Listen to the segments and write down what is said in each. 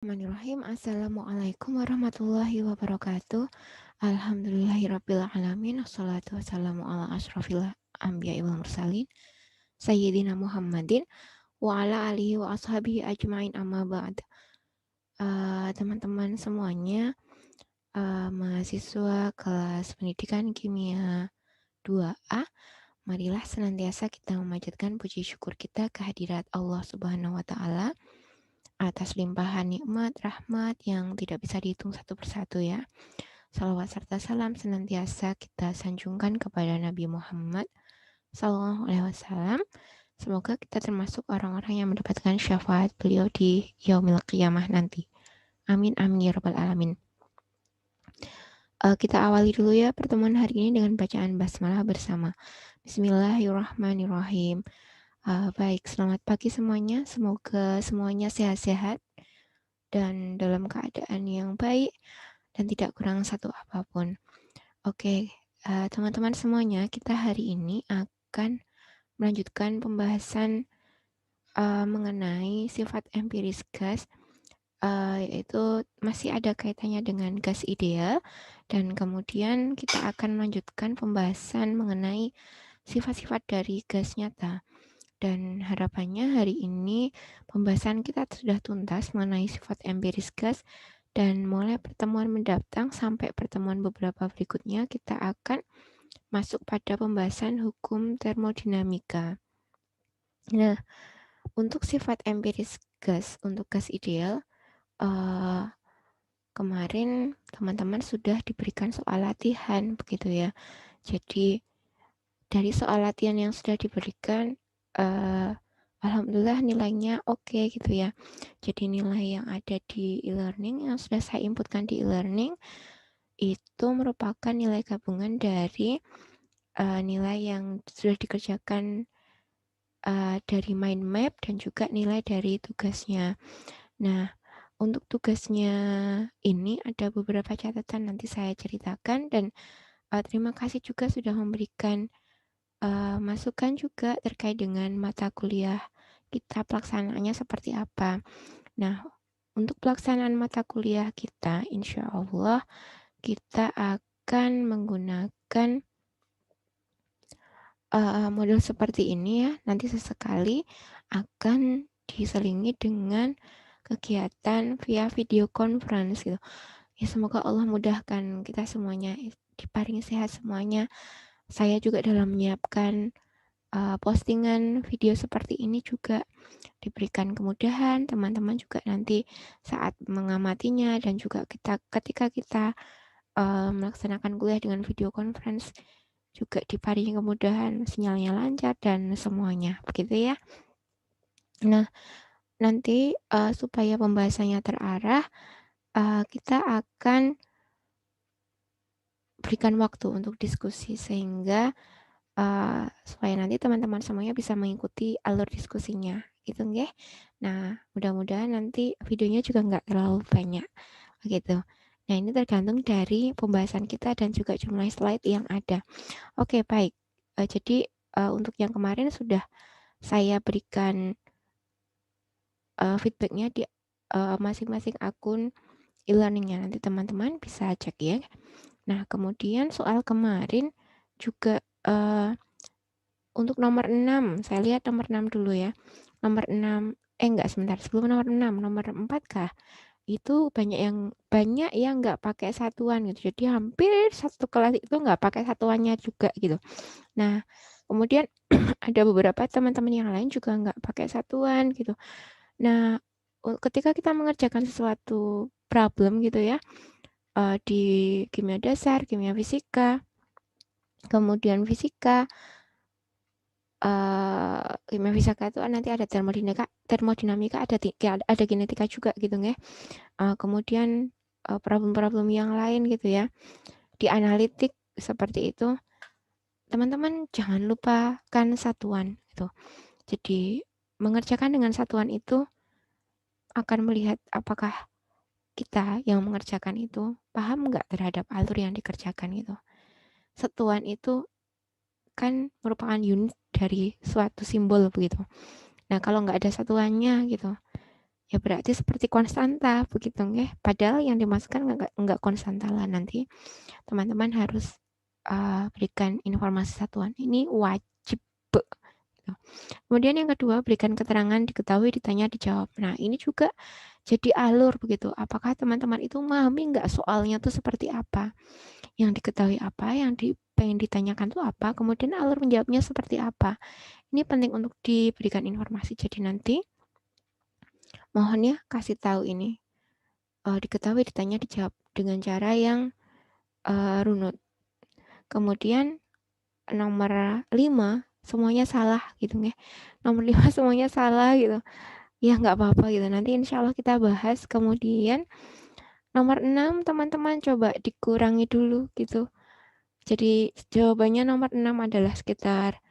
Bismillahirrahmanirrahim. Assalamualaikum warahmatullahi wabarakatuh. Alhamdulillahirabbil alamin. Wassalatu wassalamu ala asyrofil anbiya'i wal mursalin Sayyidina Muhammadin wa ala alihi wa ashabihi ajmain amma ba'd. Teman-teman semuanya, mahasiswa kelas pendidikan kimia 2A, marilah senantiasa kita memanjatkan puji syukur kita kehadirat Allah Subhanahu wa taala atas limpahan nikmat, rahmat yang tidak bisa dihitung satu persatu ya. Salawat serta salam senantiasa kita sanjungkan kepada Nabi Muhammad SAW. Semoga kita termasuk orang-orang yang mendapatkan syafaat beliau di yaumil qiyamah nanti. Amin amin ya rabbal alamin. Kita awali dulu ya pertemuan hari ini dengan bacaan basmalah bersama. Bismillahirrahmanirrahim. Baik, selamat pagi semuanya. Semoga semuanya sehat-sehat dan dalam keadaan yang baik dan tidak kurang satu apapun. Oke, teman-teman semuanya, kita hari ini akan melanjutkan pembahasan mengenai sifat empiris gas, yaitu masih ada kaitannya dengan gas ideal, dan kemudian kita akan melanjutkan pembahasan mengenai sifat-sifat dari gas nyata. Dan harapannya hari ini pembahasan kita sudah tuntas mengenai sifat empiris gas, dan mulai pertemuan mendatang sampai pertemuan beberapa berikutnya kita akan masuk pada pembahasan hukum termodinamika. Nah, untuk sifat empiris gas, untuk gas ideal, kemarin teman-teman sudah diberikan soal latihan begitu ya. Jadi dari soal latihan yang sudah diberikan, alhamdulillah nilainya oke gitu ya. Jadi nilai yang ada di e-learning yang sudah saya inputkan di e-learning itu merupakan nilai gabungan dari nilai yang sudah dikerjakan dari mind map dan juga nilai dari tugasnya. Nah, untuk tugasnya ini ada beberapa catatan nanti saya ceritakan, dan terima kasih juga sudah memberikan masukan juga terkait dengan mata kuliah kita pelaksanaannya seperti apa. Nah, untuk pelaksanaan mata kuliah kita, insya Allah kita akan menggunakan model seperti ini ya. Nanti sesekali akan diselingi dengan kegiatan via video conference gitu. Ya semoga Allah mudahkan kita semuanya, diparingi sehat semuanya. Saya juga dalam menyiapkan postingan video seperti ini juga diberikan kemudahan, teman-teman juga nanti saat mengamatinya dan juga ketika kita melaksanakan kuliah dengan video conference juga diparingi kemudahan, sinyalnya lancar dan semuanya begitu ya. Nah, nanti supaya pembahasannya terarah, kita akan berikan waktu untuk diskusi sehingga supaya nanti teman-teman semuanya bisa mengikuti alur diskusinya gitu nggih. Nah, mudah-mudahan nanti videonya juga nggak terlalu banyak gitu. Nah, ini tergantung dari pembahasan kita dan juga jumlah slide yang ada. Oke, baik. Jadi untuk yang kemarin sudah saya berikan feedbacknya di masing-masing akun e-learningnya. Nanti teman-teman bisa cek ya. Nah, kemudian soal kemarin juga untuk nomor 6, saya lihat nomor 6 dulu ya. Nomor 6, enggak sebentar, sebelum nomor 6, nomor 4 kah? Itu banyak yang nggak pakai satuan gitu. Jadi hampir satu kelas itu nggak pakai satuannya juga gitu. Nah, kemudian ada beberapa teman-teman yang lain juga nggak pakai satuan gitu. Nah, ketika kita mengerjakan sesuatu problem gitu ya, di kimia dasar, kimia fisika, kemudian fisika, kimia fisika itu nanti ada termodinamika ada genetika juga gitu nggih. Kemudian problem-problem yang lain gitu ya, di analitik seperti itu, teman-teman jangan lupakan satuan gitu. Jadi mengerjakan dengan satuan itu akan melihat apakah kita yang mengerjakan itu paham nggak terhadap alur yang dikerjakan itu. Satuan itu kan merupakan unit dari suatu simbol begitu. Nah, kalau nggak ada satuannya gitu, ya berarti seperti konstanta begitu nggih. Padahal yang dimasukkan enggak konstanta lah, nanti teman-teman harus berikan informasi satuan. Ini wajib. Kemudian yang kedua, berikan keterangan, diketahui, ditanya, dijawab. Nah, ini juga jadi alur begitu. Apakah teman-teman itu memahami nggak soalnya tuh seperti apa? Yang diketahui apa, yang pengen ditanyakan tuh apa, kemudian alur menjawabnya seperti apa. Ini penting untuk diberikan informasi. Jadi nanti mohon ya kasih tahu ini. Diketahui, ditanya, dijawab dengan cara yang runut. Kemudian nomor 5 semuanya salah gitu nggih. Nomor 5 semuanya salah gitu. Ya nggak apa-apa gitu. Nanti insya Allah kita bahas. Kemudian nomor 6 teman-teman coba dikurangi dulu gitu. Jadi jawabannya nomor 6 adalah sekitar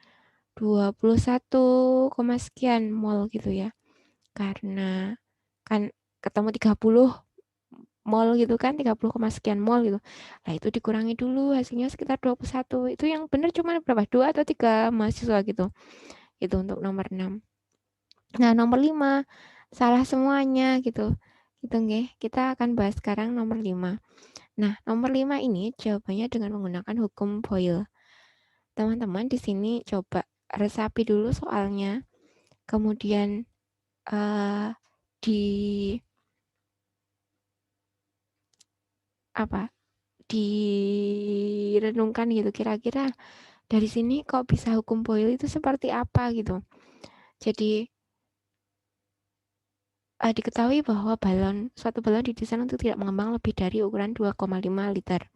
21, sekian mol gitu ya. Karena kan ketemu 30 mol gitu kan, 30, sekian mol gitu. Nah, itu dikurangi dulu hasilnya sekitar 21. Itu yang benar cuma berapa? 2 atau 3 mahasiswa gitu. Itu untuk nomor 6. Nah, nomor 5 salah semuanya gitu. Gitu nggih. Kita akan bahas sekarang nomor 5. Nah, nomor 5 ini jawabannya dengan menggunakan hukum Boyle. Teman-teman di sini coba resapi dulu soalnya. Kemudian direnungkan gitu, kira-kira dari sini kok bisa hukum Boyle itu seperti apa gitu. Jadi diketahui bahwa suatu balon didesain untuk tidak mengembang lebih dari ukuran 2,5 liter.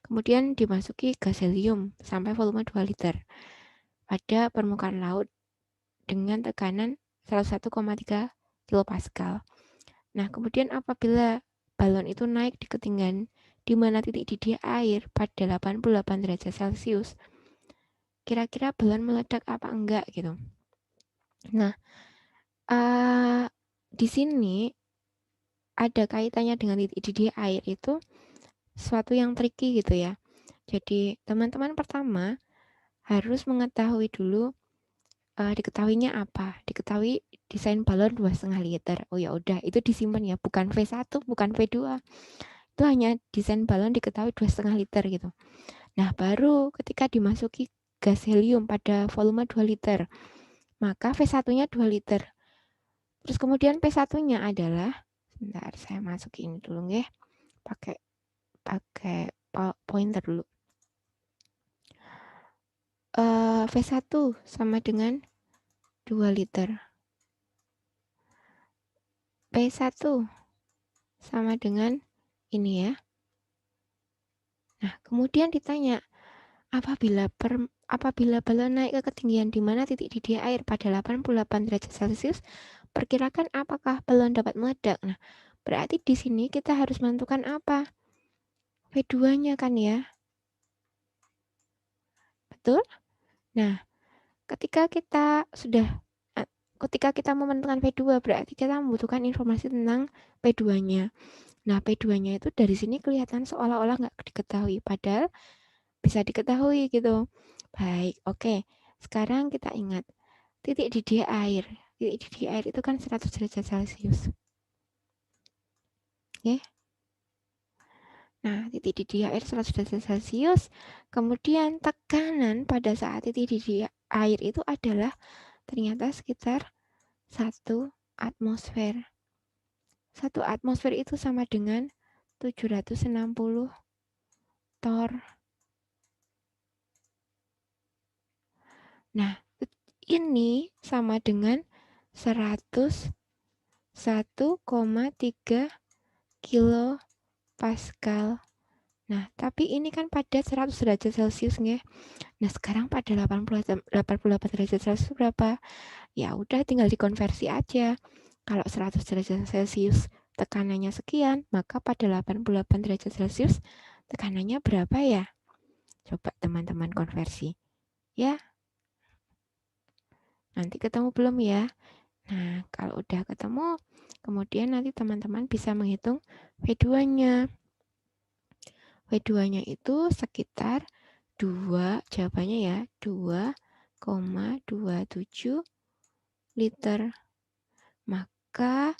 Kemudian dimasuki gas helium sampai volume 2 liter pada permukaan laut dengan tekanan 101,3 kilopascal. Nah, kemudian apabila balon itu naik di ketinggian di mana titik didih air pada 88 derajat Celcius, kira-kira balon meledak apa enggak gitu. Nah, di sini ada kaitannya dengan titik didih air itu suatu yang tricky gitu ya. Jadi teman-teman pertama harus mengetahui dulu diketahuinya apa? Diketahui desain balon 2,5 liter. Oh ya udah, itu disimpan ya, bukan V1, bukan V2. Itu hanya desain balon diketahui 2,5 liter gitu. Nah, baru ketika dimasuki gas helium pada volume 2 liter, maka V1-nya 2 liter. Terus kemudian P1-nya adalah, sebentar saya masukin ini dulu nggih. Pakai pointer dulu. V1 sama dengan 2 liter. P1 sama dengan ini ya. Nah, kemudian ditanya, apabila balon naik ke ketinggian di mana titik didih air pada 88 derajat Celcius, perkirakan apakah balon dapat meledak? Nah, berarti di sini kita harus menentukan apa? V2-nya kan ya. Betul? Nah, ketika kita mau menentukan V2, berarti kita membutuhkan informasi tentang P2-nya. Nah, P2-nya itu dari sini kelihatan seolah-olah nggak diketahui, padahal bisa diketahui gitu. Baik, oke. Sekarang kita ingat, titik didih air. Titik didih air itu kan 100 derajat Celcius. Oke. Nah, titik didih air 100 derajat Celcius. Kemudian tekanan pada saat titik didih air itu adalah ternyata sekitar 1 atmosfer. 1 atmosfer itu sama dengan 760 torr. Nah, ini sama dengan 101,3 kilo Pascal. Nah, tapi ini kan pada 100 derajat Celcius nggih. Nah, sekarang pada 88 derajat Celcius berapa? Ya udah tinggal dikonversi aja. Kalau 100 derajat Celcius tekanannya sekian, maka pada 88 derajat Celcius tekanannya berapa ya? Coba teman-teman konversi. Ya. Nanti ketemu belum ya? Nah, kalau udah ketemu, kemudian nanti teman-teman bisa menghitung V2-nya. V2-nya itu sekitar 2, jawabannya ya, 2,27 liter. Maka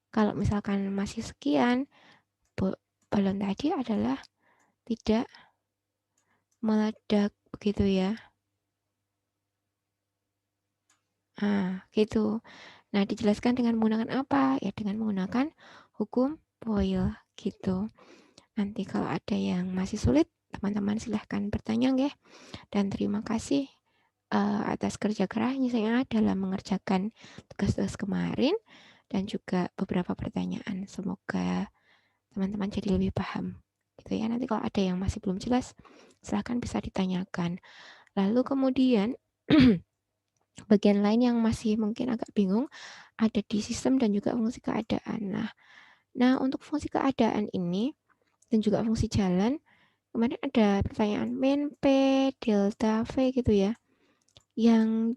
Kalau misalkan masih sekian, balon tadi adalah tidak meledak, begitu ya. Nah, gitu. Nah, dijelaskan dengan menggunakan apa? Ya, dengan menggunakan hukum Boyle, gitu. Nanti kalau ada yang masih sulit, teman-teman silahkan bertanya, nggih. Dan terima kasih atas kerja kerasnya dalam mengerjakan tugas-tugas kemarin dan juga beberapa pertanyaan. Semoga teman-teman jadi lebih paham. Gitu ya. Nanti kalau ada yang masih belum jelas, silahkan bisa ditanyakan. Lalu kemudian bagian lain yang masih mungkin agak bingung ada di sistem dan juga fungsi keadaan. Nah, untuk fungsi keadaan ini dan juga fungsi jalan, kemarin ada pertanyaan min P, delta V gitu ya. Yang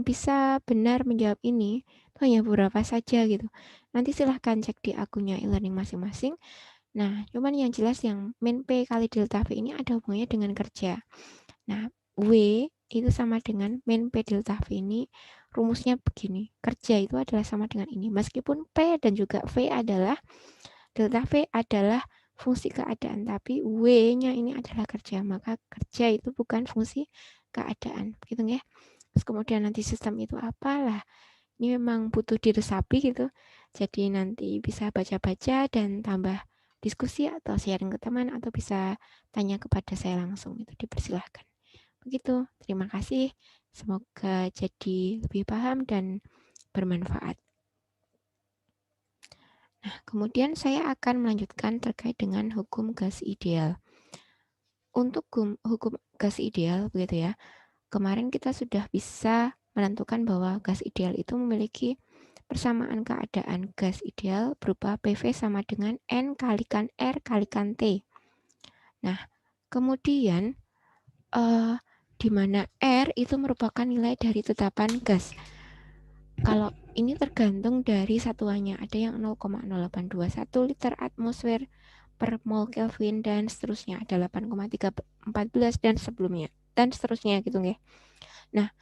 bisa benar menjawab ini itu hanya beberapa saja gitu. Nanti silahkan cek di akunnya e-learning masing-masing. Nah, cuman yang jelas yang min P kali delta V ini ada hubungannya dengan kerja. Nah, W itu sama dengan min P delta V ini rumusnya begini. Kerja itu adalah sama dengan ini. Meskipun P dan juga V adalah delta V adalah fungsi keadaan, tapi W-nya ini adalah kerja. Maka kerja itu bukan fungsi keadaan. Gitu ya. Terus kemudian nanti sistem itu apalah. Ini memang butuh diresapi gitu. Jadi nanti bisa baca-baca dan tambah diskusi atau sharing ke teman atau bisa tanya kepada saya langsung. Itu dipersilahkan. Begitu, terima kasih. Semoga jadi lebih paham dan bermanfaat. Nah, kemudian saya akan melanjutkan terkait dengan hukum gas ideal. Untuk hukum gas ideal, begitu ya, kemarin kita sudah bisa menentukan bahwa gas ideal itu memiliki persamaan keadaan gas ideal berupa PV sama dengan N kalikan R kalikan T. Nah, kemudian di mana R itu merupakan nilai dari tetapan gas. Kalau ini tergantung dari satuannya, ada yang 0,0821 liter atmosfer per mol Kelvin dan seterusnya, ada 8,314 dan sebelumnya dan seterusnya gitu nggih. Nah,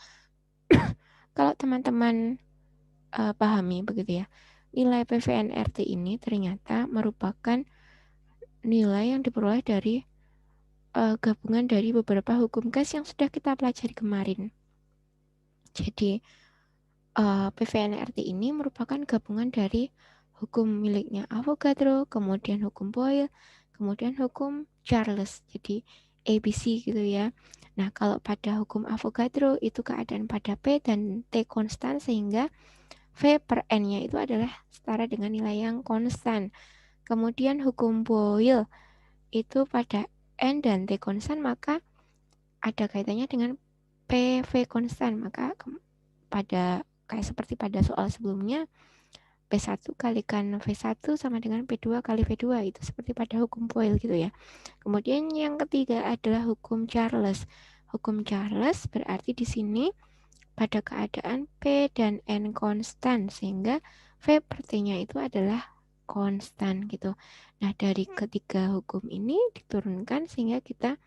kalau teman-teman pahami begitu ya, nilai PVNRT ini ternyata merupakan nilai yang diperoleh dari gabungan dari beberapa hukum gas yang sudah kita pelajari kemarin. Jadi PVNRT ini merupakan gabungan dari hukum miliknya Avogadro, kemudian hukum Boyle, kemudian hukum Charles. Jadi ABC gitu ya. Nah, kalau pada hukum Avogadro itu keadaan pada P dan T konstan sehingga V per N-nya itu adalah setara dengan nilai yang konstan. Kemudian hukum Boyle itu pada N dan T konstan maka ada kaitannya dengan PV konstan. Maka pada kayak seperti pada soal sebelumnya P1 kalikan V1 sama dengan P2 kali V2 itu seperti pada hukum Boyle gitu ya. Kemudian yang ketiga adalah hukum Charles. Hukum Charles berarti di sini pada keadaan P dan N konstan sehingga V per T-nya itu adalah konstan gitu. Nah, dari ketiga hukum ini diturunkan sehingga kita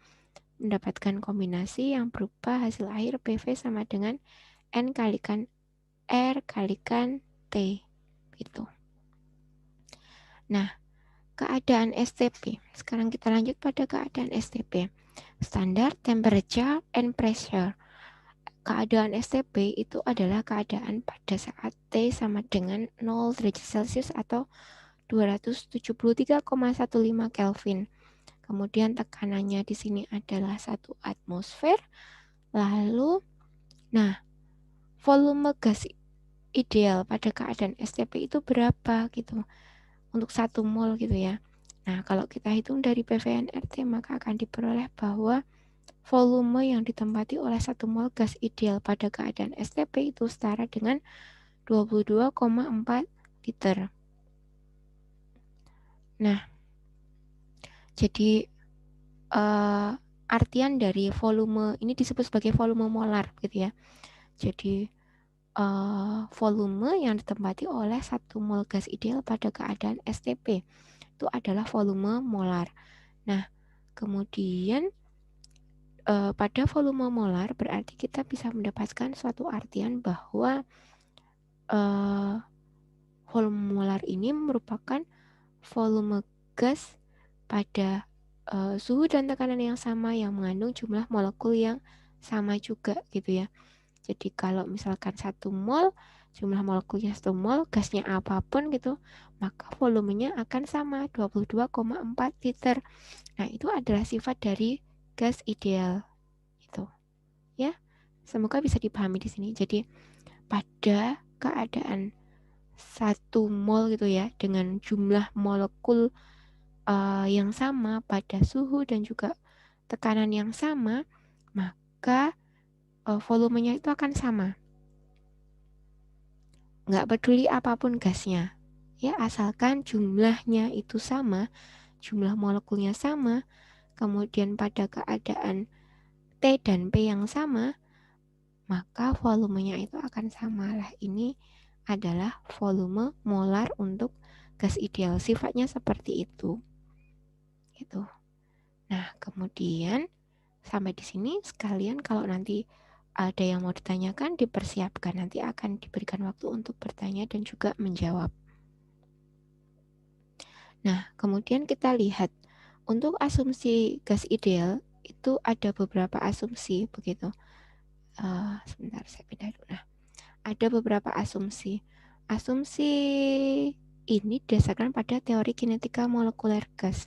mendapatkan kombinasi yang berupa hasil akhir PV sama dengan N kalikan R kalikan T gitu. Nah, keadaan STP. Sekarang kita lanjut pada keadaan STP. Standard Temperature and Pressure. Keadaan STP itu adalah keadaan pada saat T sama dengan 0 derajat Celcius atau 273,15 Kelvin. Kemudian tekanannya di sini adalah 1 atmosfer. Lalu, nah, volume gas ideal pada keadaan STP itu berapa gitu untuk 1 mol gitu ya. Nah, kalau kita hitung dari PVNRT maka akan diperoleh bahwa volume yang ditempati oleh 1 mol gas ideal pada keadaan STP itu setara dengan 22,4 liter. Nah, jadi artian dari volume ini disebut sebagai volume molar gitu ya. Jadi volume yang ditempati oleh 1 mol gas ideal pada keadaan STP itu adalah volume molar. Nah, kemudian pada volume molar berarti kita bisa mendapatkan suatu artian bahwa volume molar ini merupakan volume gas pada suhu dan tekanan yang sama yang mengandung jumlah molekul yang sama juga gitu ya. Jadi kalau misalkan 1 mol, jumlah molekulnya 1 mol, gasnya apapun gitu, maka volumenya akan sama 22,4 liter. Nah, itu adalah sifat dari gas ideal gitu. Ya. Semoga bisa dipahami di sini. Jadi pada keadaan 1 mol gitu ya dengan jumlah molekul yang sama pada suhu dan juga tekanan yang sama, maka volumenya itu akan sama. Nggak peduli apapun gasnya. Ya, asalkan jumlahnya itu sama, jumlah molekulnya sama, kemudian pada keadaan T dan P yang sama, maka volumenya itu akan sama. Lah, ini adalah volume molar untuk gas ideal. Sifatnya seperti itu. Gitu. Nah, kemudian sampai di sini sekalian kalau nanti ada yang mau ditanyakan dipersiapkan, nanti akan diberikan waktu untuk bertanya dan juga menjawab. Nah, kemudian kita lihat untuk asumsi gas ideal itu ada beberapa asumsi begitu. Sebentar saya pindah dulu. Nah, ada beberapa asumsi. Asumsi ini didasarkan pada teori kinetika molekuler gas.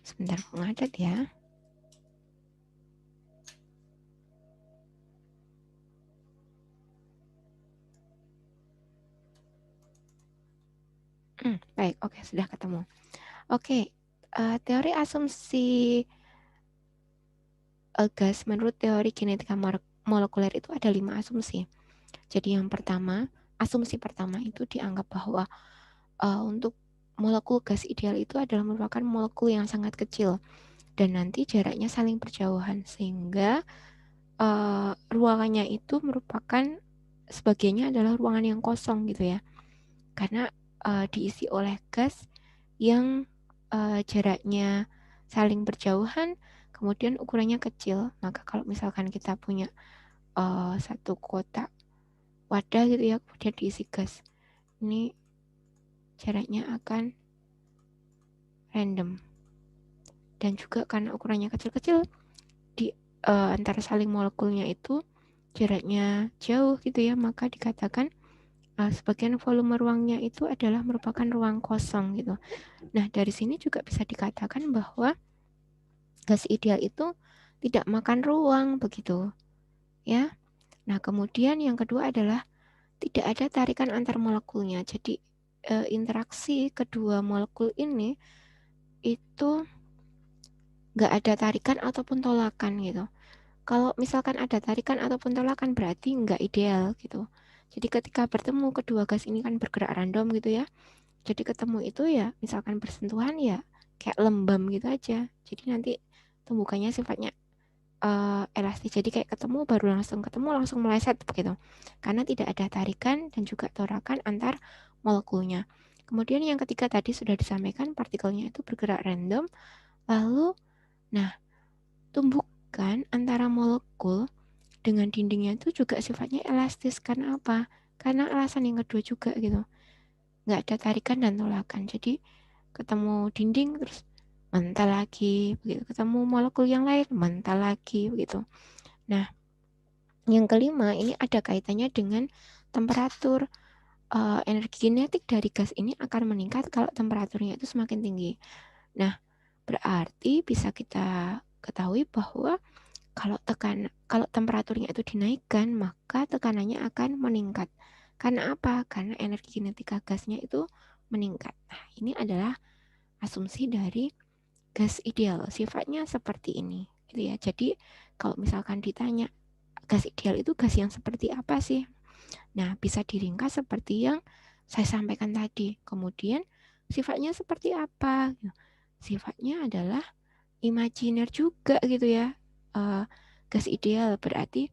Sebentar ngadat ya. Baik, oke, sudah ketemu. Oke, teori asumsi gas menurut teori kinetika molekuler itu ada 5 asumsi. Jadi yang pertama, asumsi pertama itu dianggap bahwa untuk molekul gas ideal itu adalah merupakan molekul yang sangat kecil dan nanti jaraknya saling berjauhan sehingga ruangannya itu merupakan sebagiannya adalah ruangan yang kosong gitu ya, karena diisi oleh gas yang jaraknya saling berjauhan, kemudian ukurannya kecil. Maka kalau misalkan kita punya satu kotak wadah gitu ya, kemudian diisi gas, ini jaraknya akan random. Dan juga karena ukurannya kecil-kecil, di antara saling molekulnya itu jaraknya jauh gitu ya, maka dikatakan sebagian volume ruangnya itu adalah merupakan ruang kosong gitu. Nah, dari sini juga bisa dikatakan bahwa gas ideal itu tidak makan ruang begitu ya. Nah, kemudian yang kedua adalah tidak ada tarikan antar molekulnya. Jadi interaksi kedua molekul ini itu nggak ada tarikan ataupun tolakan gitu. Kalau misalkan ada tarikan ataupun tolakan berarti nggak ideal gitu. Jadi ketika bertemu kedua gas ini kan bergerak random gitu ya. Jadi ketemu itu ya misalkan bersentuhan ya kayak lembam gitu aja. Jadi nanti tumbukannya sifatnya elastis. Jadi kayak ketemu baru langsung ketemu langsung meleset begitu. Karena tidak ada tarikan dan juga torakan antar molekulnya. Kemudian yang ketiga tadi sudah disampaikan partikelnya itu bergerak random. Lalu nah tumbukan antara molekul dengan dindingnya itu juga sifatnya elastis. Karena apa? Karena alasan yang kedua juga gitu. Nggak ada tarikan dan tolakan. Jadi ketemu dinding terus mental lagi begitu, ketemu molekul yang lain mental lagi begitu. Nah, yang kelima ini ada kaitannya dengan temperatur. Energi kinetik dari gas ini akan meningkat kalau temperaturnya itu semakin tinggi. Nah, berarti bisa kita ketahui bahwa kalau temperaturnya itu dinaikkan, maka tekanannya akan meningkat. Karena apa? Karena energi kinetika gasnya itu meningkat. Nah, ini adalah asumsi dari gas ideal. Sifatnya seperti ini, gitu ya. Jadi, kalau misalkan ditanya gas ideal itu gas yang seperti apa sih? Nah, bisa diringkas seperti yang saya sampaikan tadi. Kemudian, sifatnya seperti apa? Sifatnya adalah imajiner juga gitu ya. Gas ideal berarti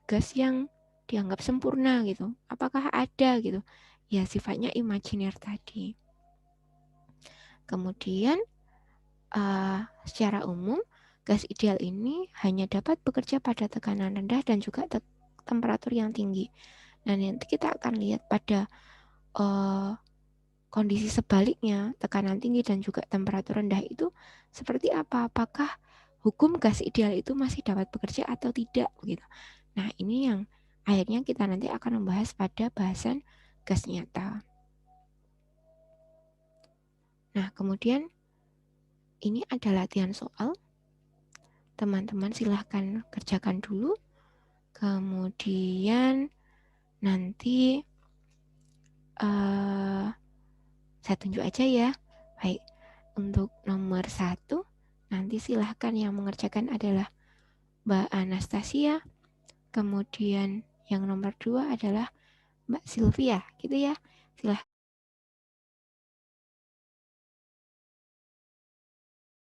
gas yang dianggap sempurna gitu. Apakah ada gitu? Ya sifatnya imajiner tadi. Kemudian secara umum gas ideal ini hanya dapat bekerja pada tekanan rendah dan juga temperatur yang tinggi. Nah, nanti kita akan lihat pada kondisi sebaliknya, tekanan tinggi dan juga temperatur rendah itu seperti apa? Apakah hukum gas ideal itu masih dapat bekerja atau tidak begitu. Nah, ini yang akhirnya kita nanti akan membahas pada bahasan gas nyata. Nah, kemudian ini ada latihan soal. Teman-teman silahkan kerjakan dulu. Kemudian nanti saya tunjuk aja ya. Baik, untuk nomor 1 nanti silahkan yang mengerjakan adalah Mbak Anastasia. Kemudian yang nomor 2 adalah Mbak Sylvia, gitu ya. Silahkan.